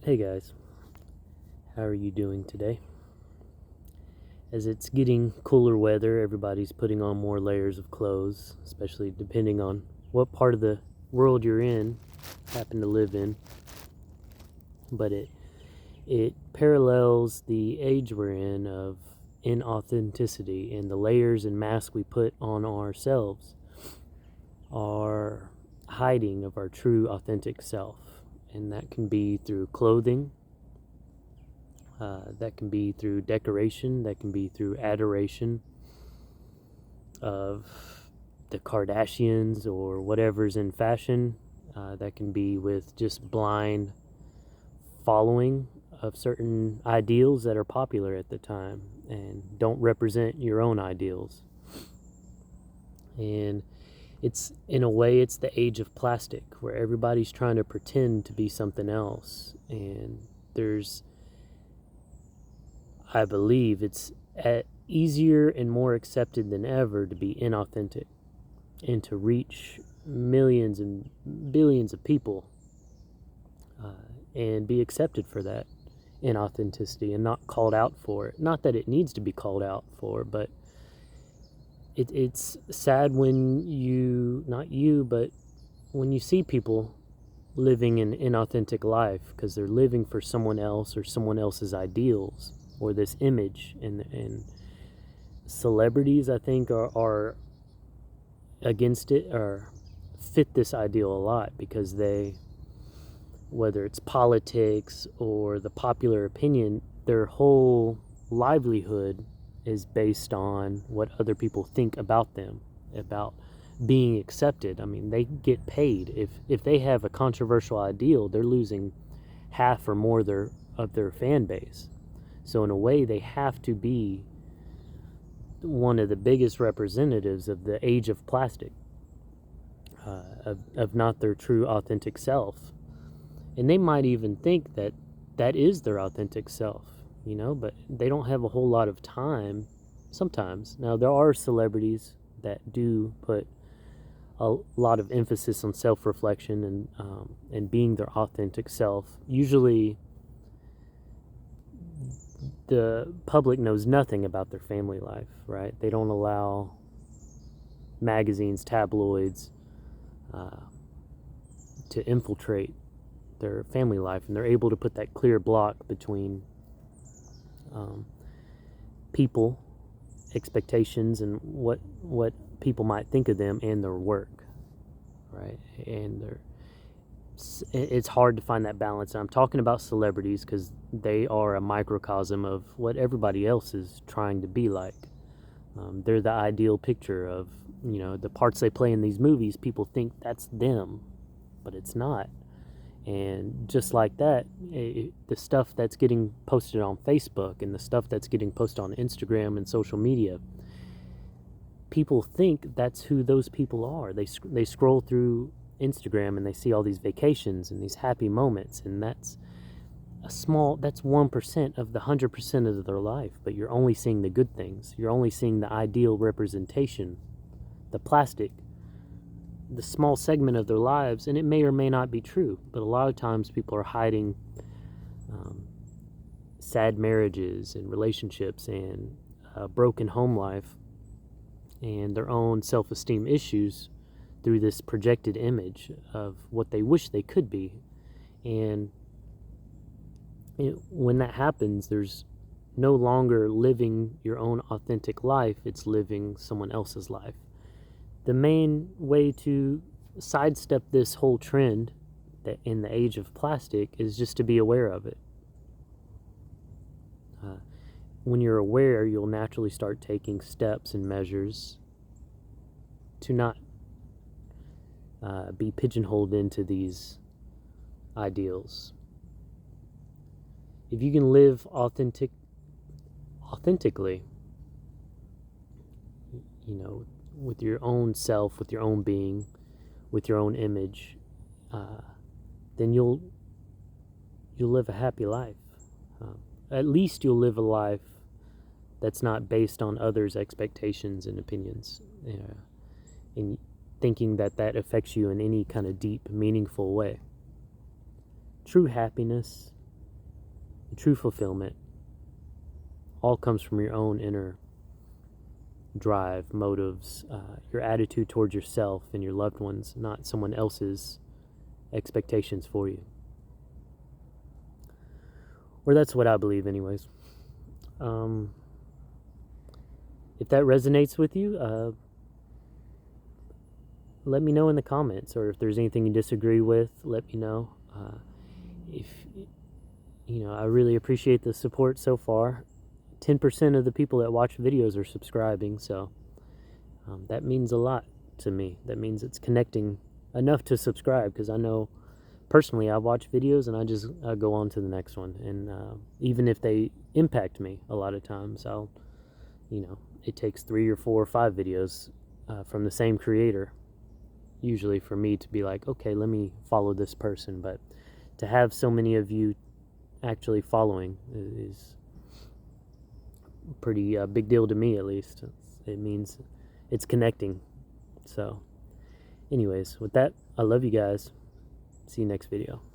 Hey guys, how are you doing today? As it's getting cooler weather, everybody's putting on more layers of clothes, especially depending on what part of the world you're in, happen to live in. But it parallels the age we're in of inauthenticity, and the layers and masks we put on ourselves are hiding of our true authentic self. And that can be through clothing, that can be through decoration, that can be through adoration of the Kardashians or whatever's in fashion. That can be with just blind following of certain ideals that are popular at the time and don't represent your own ideals. And it's, in a way, it's the age of plastic where everybody's trying to pretend to be something else. And there's, I believe it's easier and more accepted than ever to be inauthentic and to reach millions and billions of people and be accepted for that inauthenticity and not called out for it. Not that it needs to be called out for, but it's sad when you, not you, but when you see people living an inauthentic life because they're living for someone else or someone else's ideals or this image. And celebrities, I think, are against it or fit this ideal a lot because they, whether it's politics or the popular opinion, their whole livelihood is based on what other people think about them, about being accepted. I mean, they get paid. If they have a controversial ideal, they're losing half or more of their fan base. So in a way, they have to be one of the biggest representatives of the age of plastic, of not their true authentic self. And they might even think that that is their authentic self, but they don't have a whole lot of time sometimes. Now, there are celebrities that do put a lot of emphasis on self-reflection and being their authentic self. Usually the public knows nothing about their family life, right? They don't allow magazines, tabloids to infiltrate their family life, and they're able to put that clear block between people, expectations, and what people might think of them and their work, right? And it's hard to find that balance. And I'm talking about celebrities because they are a microcosm of what everybody else is trying to be like. They're the ideal picture of, the parts they play in these movies. People think that's them, but it's not. And just like that, the stuff that's getting posted on Facebook and the stuff that's getting posted on Instagram and social media, people think that's who those people are. They scroll through Instagram and they see all these vacations and these happy moments, and that's 1% of the 100% of their life. But you're only seeing the good things. You're only seeing the ideal representation, the plastic, the small segment of their lives, and it may or may not be true, but a lot of times people are hiding sad marriages and relationships and a broken home life and their own self-esteem issues through this projected image of what they wish they could be. And when that happens, there's no longer living your own authentic life, it's living someone else's life. The main way to sidestep this whole trend that in the age of plastic is just to be aware of it. When you're aware, you'll naturally start taking steps and measures to not be pigeonholed into these ideals. If you can live authentically, with your own self, with your own being, with your own image, then you'll live a happy life. At least you'll live a life that's not based on others' expectations and opinions, and thinking that affects you in any kind of deep, meaningful way. True happiness true fulfillment all comes from your own inner drive, motives, your attitude towards yourself and your loved ones, not someone else's expectations for you. Or that's what I believe anyways. If that resonates with you, let me know in the comments, or if there's anything you disagree with, let me know. If I really appreciate the support so far. 10% of the people that watch videos are subscribing, so that means a lot to me. That means it's connecting enough to subscribe, because I know personally I watch videos and I go on to the next one, and even if they impact me a lot of times, it takes 3 or 4 or 5 videos from the same creator usually for me to be like, okay, let me follow this person. But to have so many of you actually following is a pretty big deal to me, at least. It means it's connecting. So anyways, with that, I love you guys. See you next video.